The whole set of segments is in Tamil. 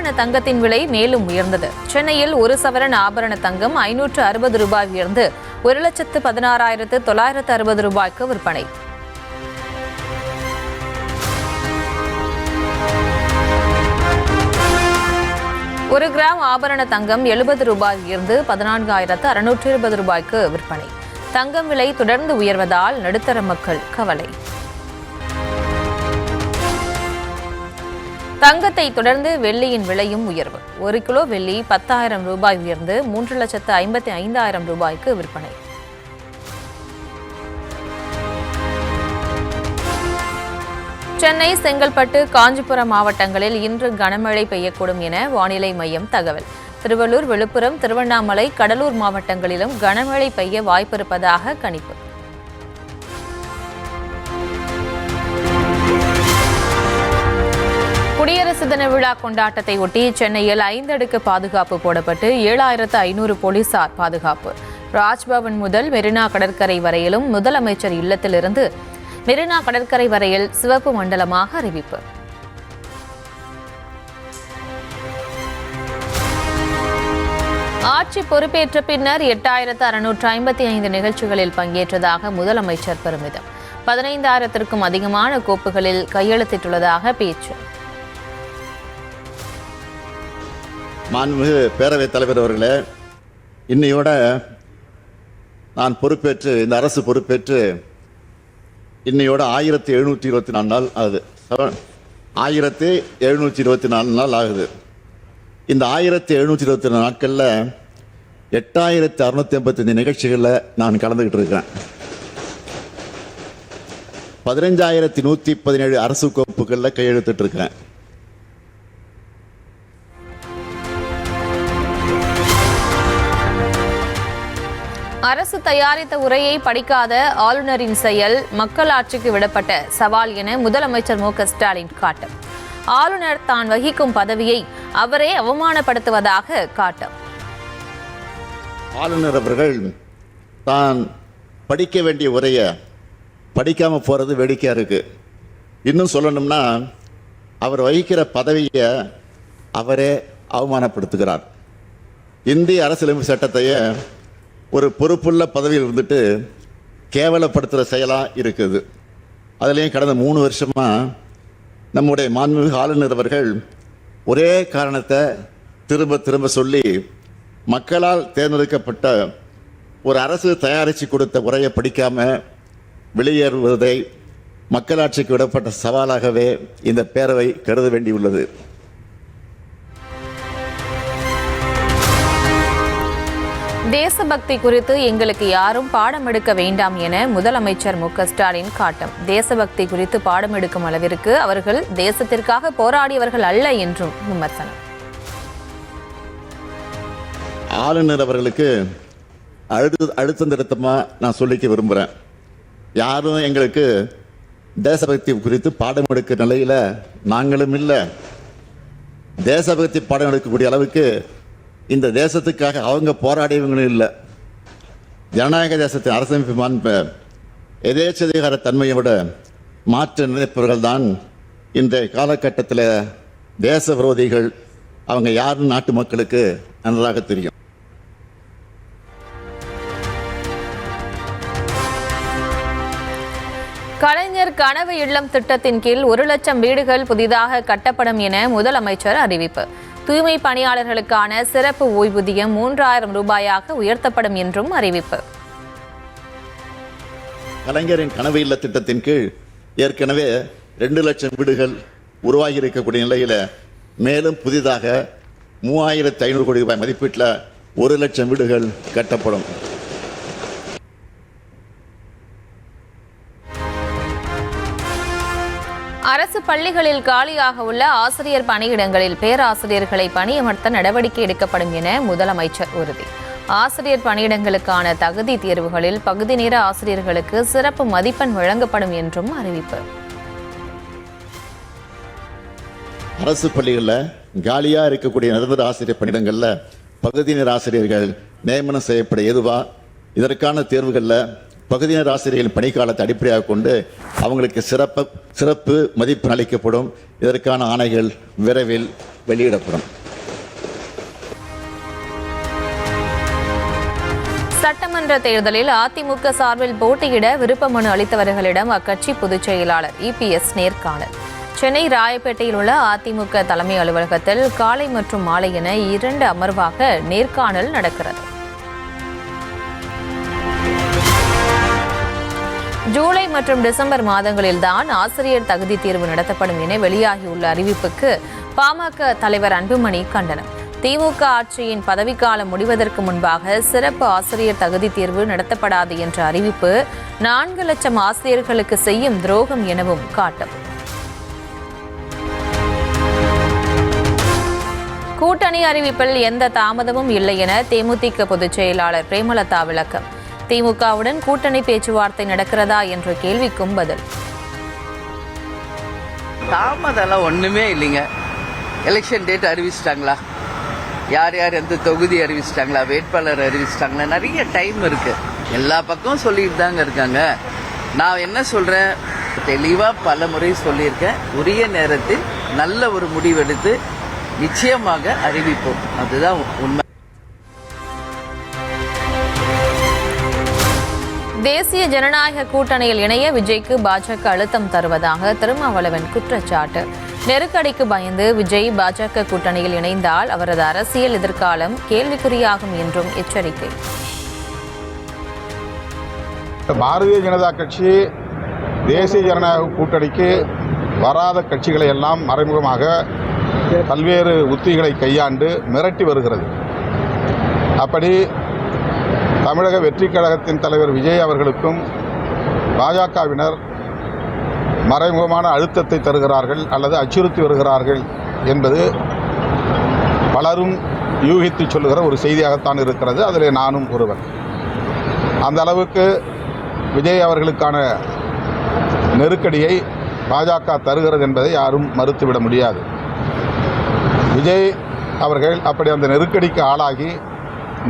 ஆபரண தங்கத்தின் விலை மேலும் உயர்ந்தது. சென்னையில் ஒரு சவரன் ஆபரண தங்கம் 560 ரூபாய் உயர்ந்து 1,16,960 ரூபாய்க்கு விற்பனை. ஒரு கிராம் ஆபரண தங்கம் 70 ரூபாய் உயர்ந்து 14,620 ரூபாய்க்கு விற்பனை. தங்கம் விலை தொடர்ந்து உயர்வதால் நடுத்தர மக்கள் கவலை. தங்கத்தை தொடர்ந்து வெள்ளியின் விலையும் உயர்வு. 1 கிலோ வெள்ளி 10,000 ரூபாய் உயர்ந்து 3,55,000 ரூபாய்க்கு விற்பனை. சென்னை, செங்கல்பட்டு, காஞ்சிபுரம் மாவட்டங்களில் இன்று கனமழை பெய்யக்கூடும் என வானிலை மையம் தகவல். திருவள்ளூர், விழுப்புரம், திருவண்ணாமலை, கடலூர் மாவட்டங்களிலும் கனமழை பெய்ய வாய்ப்பிருப்பதாக கணிப்பு. குடியரசு தின விழா கொண்டாட்டத்தை ஒட்டி சென்னையில் 5 அடுக்கு பாதுகாப்பு போடப்பட்டு 7,500 போலீசார் பாதுகாப்பு. ராஜ்பவன் முதல் மெரினா கடற்கரை வரையிலும் முதலமைச்சர் இல்லத்திலிருந்து மெரினா கடற்கரை வரையில் சிவப்பு மண்டலமாக அறிவிப்பு. ஆட்சி பொறுப்பேற்ற பின்னர் 8,655 நிகழ்ச்சிகளில் பங்கேற்றதாக முதலமைச்சர் பெருமிதம். 15,000க்கும் அதிகமான கோப்புகளில் கையெழுத்திட்டுள்ளதாக பேச்சு. மாண்புமிகு பேரவைத் தலைவர் அவர்களே, இன்னையோட நான் பொறுப்பேற்று, இந்த அரசு பொறுப்பேற்று இன்னையோட 1,724 நாள் ஆகுது. 1,724 நாள் ஆகுது. இந்த 1,724 நாட்களில் 8,655 நிகழ்ச்சிகளில் நான் கலந்துக்கிட்டு இருக்கேன். 15,117 அரசு கோப்புகளில் கையெழுத்திட்டு இருக்கேன். அரசு தயாரித்த உரையை படிக்காத ஆளுநரின் செயல் மக்களாட்சிக்கு விடப்பட்ட சவால் என முதலமைச்சர் மு க ஸ்டாலின் காட்டம். ஆளுநர் தான் வகிக்கும் பதவியை அவரே அவமானப்படுத்துவதாக காட்டம். ஆளுநர் அவர்கள் தான் படிக்க வேண்டிய உரையை படிக்காம போறது வேடிக்கையா இருக்கு. இன்னும் சொல்லணும்னா, அவர் வகிக்கிற பதவியை அவரே அவமானப்படுத்துகிறார். இந்திய அரசியலமைப்பு சட்டத்தையே ஒரு பொறுப்புள்ள பதவியில் இருந்துட்டு கேவலப்படுத்துகிற செயலாக இருக்குது. அதுலேயும் கடந்த 3 வருஷமாக நம்முடைய மாண்புமிகு ஆளுநர் அவர்கள் ஒரே காரணத்தை திரும்ப திரும்ப சொல்லி மக்களால் தேர்ந்தெடுக்கப்பட்ட ஒரு அரசு தயாரித்து கொடுத்த உரையை படிக்காமல் வெளியேறுவதை மக்களாட்சிக்கு விடப்பட்ட சவாலாகவே இந்த பேரவை கருத வேண்டியுள்ளது. தேசபக்தி குறித்து எங்களுக்கு யாரும் பாடம் எடுக்க வேண்டாம் என முதலமைச்சர் மு க ஸ்டாலின் காட்டம். தேசபக்தி குறித்து பாடம் எடுக்கும் அளவிற்கு அவர்கள் தேசத்திற்காக போராடியவர்கள் அல்ல என்றும் விமர்சனம். ஆளுநர் அவர்களுக்கு அழுத்தம் திருத்தமாக நான் சொல்லிக்க விரும்புகிறேன். யாரும் எங்களுக்கு தேசபக்தி குறித்து பாடம் எடுக்கிற நிலையில் நாங்களும் இல்லை. தேசபக்தி பாடம் எடுக்கக்கூடிய அளவுக்கு இந்த தேசத்துக்காக அவங்க போராடியவங்களும் இல்லை. ஜனநாயக தேசத்தின் அரசமைப்பு மாண்பு எதேச்சதிகார தன்மையை விட மாற்ற நினைப்பவர்கள் தான் இன்றைய காலகட்டத்தில் தேச விரோதிகள். அவங்க யாருன்னு நாட்டு மக்களுக்கு நன்றாக தெரியும். கலைஞர் கனவு இல்லம் திட்டத்தின் கீழ் 1 லட்சம் வீடுகள் புதிதாக கட்டப்படும் என முதலமைச்சர் அறிவிப்பு. தூய்மை பணியாளர்களுக்கான சிறப்பு ஓய்வூதியம் 3,000 ரூபாயாக உயர்த்தப்படும் என்றும் அறிவிப்பு. கலைஞரின் கனவு இல்ல திட்டத்தின் கீழ் ஏற்கனவே 2 லட்சம் வீடுகள் உருவாகி இருக்கக்கூடிய நிலையில் மேலும் புதிதாக 3,500 கோடி ரூபாய் மதிப்பீட்டில் 1 லட்சம் வீடுகள் கட்டப்படும். அரசு பள்ளிகளில் காலியாக உள்ள ஆசிரியர் பணியிடங்களில் பேராசிரியர்களை பணியமர்த்த நடவடிக்கை எடுக்கப்படும் என முதலமைச்சர் உறுதி. ஆசிரியர் பணியிடங்களுக்கான தகுதி தேர்வுகளில் பகுதி நேர ஆசிரியர்களுக்கு சிறப்பு மதிப்பெண் வழங்கப்படும் என்றும் அறிவிப்பு. அரசு பள்ளிகளில் காலியாக இருக்கக்கூடிய நிரந்தர ஆசிரியர் பணியிடங்களில் பகுதி நேர ஆசிரியர்கள் நியமனம் செய்யப்பட ஏதுவா இதற்கான தேர்வுகளில் பகுதி நேர ஆசிரியர்களின் பணிக்காலத்தை அடிப்படையாக கொண்டு அவங்களுக்கு சிறப்பு மதிப்பெண் அளிக்கப்படும். இதற்கான ஆணைகள் விரைவில் வெளியிடப்படும். சட்டமன்ற தேர்தலில் அதிமுக சார்பில் போட்டியிட விருப்ப மனு அளித்தவர்களிடம் அக்கட்சி பொதுச் செயலாளர் இபிஎஸ் நேர்காணல். சென்னை ராயப்பேட்டையில் உள்ள அதிமுக தலைமை அலுவலகத்தில் காலை மற்றும் மாலை என 2 அமர்வாக நேர்காணல் நடக்கிறது. ஜூலை மற்றும் டிசம்பர் மாதங்களில்தான் ஆசிரியர் தகுதி தேர்வு நடத்தப்படும் என வெளியாகியுள்ள அறிவிப்புக்கு பாமக தலைவர் அன்புமணி கண்டனம். திமுக ஆட்சியின் பதவிக்காலம் முடிவதற்கு முன்பாக சிறப்பு ஆசிரியர் தகுதி தேர்வு நடத்தப்படாது என்ற அறிவிப்பு 4 லட்சம் ஆசிரியர்களுக்கு செய்யும் துரோகம் எனவும் காட்டும். கூட்டணி அறிவிப்பில் எந்த தாமதமும் இல்லை என தேமுதிக பொதுச் செயலாளர் பிரேமலதா விளக்கம். திமுகவுடன் கூட்டணி பேச்சுவார்த்தை நடக்கிறதா என்ற கேள்விக்கும் பதில். தாமதம் ஒண்ணுமே இல்லைங்க. எலெக்ஷன் டேட் அறிவிச்சிட்டாங்களா, யார் யார் எந்த தொகுதி அறிவிச்சிட்டாங்களா, வேட்பாளர் அறிவிச்சிட்டாங்களா, நிறைய டைம் இருக்கு. எல்லா பக்கமும் சொல்லிட்டு தாங்க இருக்காங்க. நான் என்ன சொல்றேன், தெளிவா பல முறை சொல்லியிருக்கேன், உரிய நேரத்தில் நல்ல ஒரு முடிவெடுத்து நிச்சயமாக அறிவிப்போம். அதுதான் உண்மை. தேசிய ஜனநாயக கூட்டணியில் இணைய விஜய்க்கு பாஜக அழுத்தம் தருவதாக திருமாவளவன் குற்றச்சாட்டு. நெருக்கடிக்கு பயந்து விஜய் பாஜக கூட்டணியில் இணைந்தால் அவரது அரசியல் எதிர்காலம் கேள்விக்குறியாகும் என்றும் எச்சரிக்கை. பாரதிய ஜனதா கட்சி தேசிய ஜனநாயக கூட்டணிக்கு வராத கட்சிகளை எல்லாம் மறைமுகமாக பல்வேறு உத்திகளை கையாண்டு மிரட்டி வருகிறது. அப்படி தமிழக வெற்றிக் கழகத்தின் தலைவர் விஜய் அவர்களுக்கும் பாஜகவினர் மறைமுகமான அழுத்தத்தை தருகிறார்கள் அல்லது அச்சுறுத்தி வருகிறார்கள் என்பது பலரும் யூகித்து சொல்லுகிற ஒரு செய்தியாகத்தான் இருக்கிறது. அதில் நானும் ஒருவன். அந்த அளவுக்கு விஜய் அவர்களுக்கான நெருக்கடியை பாஜக தருகிறது என்பதை யாரும் மறுத்துவிட முடியாது. விஜய் அவர்கள் அப்படி அந்த நெருக்கடிக்கு ஆளாகி,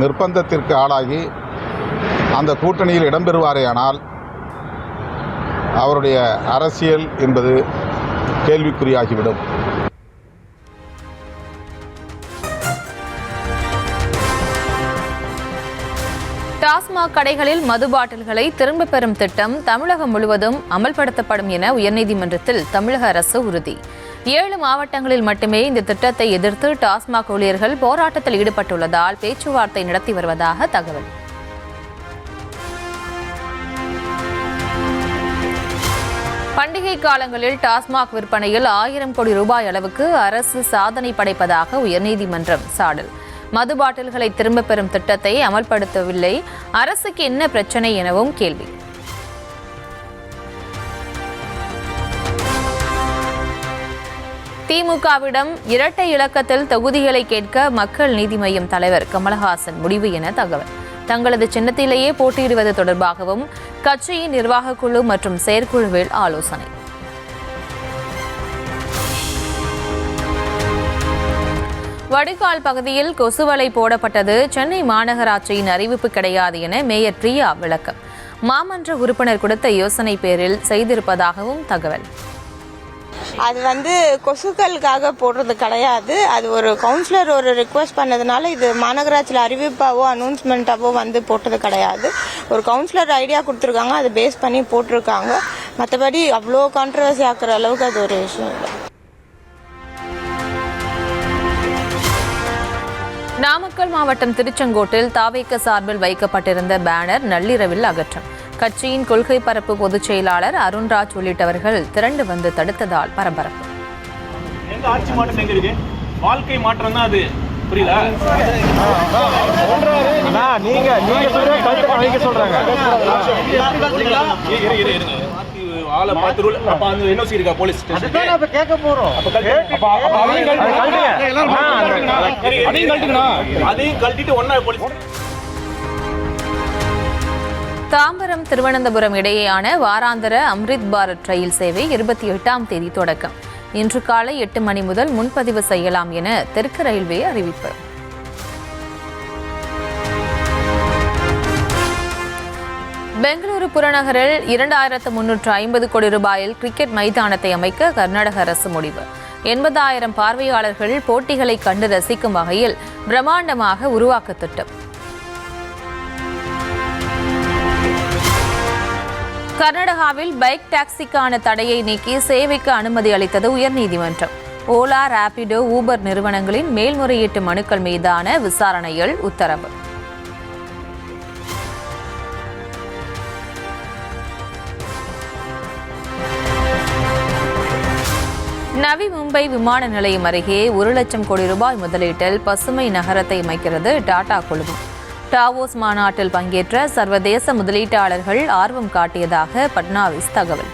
நிர்பந்தத்திற்கு ஆளாகி அந்த கூட்டணியில் இடம்பெறுவாரேயானால் அவருடைய அரசியல் என்பது கேள்விக்குறியாகிவிடும். டாஸ்மாக் கடைகளில் மது பாட்டில்களை திரும்பப் பெறும் திட்டம் தமிழகம் முழுவதும் அமல்படுத்தப்படும் என உயர்நீதிமன்றத்தில் தமிழக அரசு உறுதி. 7 மாவட்டங்களில் மட்டுமே இந்த திட்டத்தை எதிர்த்து டாஸ்மாக் ஊழியர்கள் போராட்டத்தில் ஈடுபட்டுள்ளதால் பேச்சுவார்த்தை நடத்தி வருவதாக தகவல். பண்டிகை காலங்களில் டாஸ்மாக் விற்பனையில் 1000 கோடி ரூபாய் அளவுக்கு அரசு சாதனை படைப்பதாக உயர்நீதிமன்றம் சாடல். மது பாட்டில்களை திரும்பப் பெறும் திட்டத்தை அமல்படுத்தவில்லை, அரசுக்கு என்ன பிரச்சனை எனவும் கேள்வி. திமுகவிடம் இரட்டை இலக்கத்தில் தொகுதிகளை கேட்க மக்கள் நீதி மய்யம் தலைவர் கமலஹாசன் முடிவு என தகவல். தங்களது சின்னத்திலேயே போட்டியிடுவது தொடர்பாகவும் கட்சியின் நிர்வாகக் குழு மற்றும் செயற்குழுவில் ஆலோசனை. வடிகால் பகுதியில் கொசுவலை போடப்பட்டது சென்னை மாநகராட்சியின் அறிவிப்பு கிடையாது என மேயர் பிரியா விளக்கம். மாமன்ற உறுப்பினர் கொடுத்த யோசனை பேரில் செய்திருப்பதாகவும் தகவல். அது கொசுக்களுக்காக போடுறது கிடையாது. அது ஒரு கவுன்சிலர் ஒரு ரிக்வெஸ்ட் பண்ணதுனால இது மாநகராட்சியில் அறிவிப்பாவோ அனௌன்ஸ்மெண்ட்டாவோ போட்டது கிடையாது. ஒரு கவுன்சிலர் ஐடியா கொடுத்துருக்காங்க, அதை பேஸ் பண்ணி போட்டிருக்காங்க. மற்றபடி அவ்வளோ கான்ட்ரவர்சி ஆக்குற அளவுக்கு அது ஒரு விஷயம் இல்லை. நாமக்கல் மாவட்டம் திருச்செங்கோட்டில் தாவேக சார்பில் வைக்கப்பட்டிருந்த பேனர் நள்ளிரவில் அகற்றம். கட்சியின் கொள்கை பரப்பு பொதுச் செயலாளர் அருண்ராஜ் உள்ளிட்டவர்கள் திரண்டு வந்து தடுத்ததால் பரபரப்பு. வாழ்க்கை மாற்றம் தான் அது, புரியல? ஆளை பார்த்து ரூல் அப்ப அந்த என்ஓசி இருக்கா போலீஸ் ஸ்டேஷன் அப்ப கேட்க போறோம். அதையும் கழட்டிட்டு ஒண்ணா போலீஸ். தாம்பரம் திருவனந்தபுரம் இடையேயான வாராந்திர அம்ரித் பாரத் ரயில் சேவை 28ஆம் தேதி தொடக்கம். இன்று காலை 8 மணி முதல் முன்பதிவு செய்யலாம் என தெற்கு ரயில்வே அறிவிப்பு. பெங்களூரு புறநகரில் 2350 கோடி ரூபாயில் கிரிக்கெட் மைதானத்தை அமைக்க கர்நாடக அரசு முடிவு. 80,000 பார்வையாளர்கள் போட்டிகளை கண்டு ரசிக்கும் வகையில் பிரம்மாண்டமாக உருவாக்க திட்டம். கர்நாடகாவில் பைக் டாக்ஸிக்கான தடையை நீக்கி சேவைக்கு அனுமதி அளித்தது உயர்நீதிமன்றம். ஓலா, ராபிடோ, ஊபர் நிறுவனங்களின் மேல்முறையீட்டு மனுக்கள் மீதான விசாரணையில் உத்தரவு. நவி மும்பை விமான நிலையம் அருகே 1 லட்சம் கோடி ரூபாய் முதலீட்டில் பசுமை நகரத்தை அமைக்கிறது டாடா குழுமம். டாவோஸ் மாநாட்டில் பங்கேற்ற சர்வதேச முதலீட்டாளர்கள் ஆர்வம் காட்டியதாக பட்னாவிஸ் தகவல்.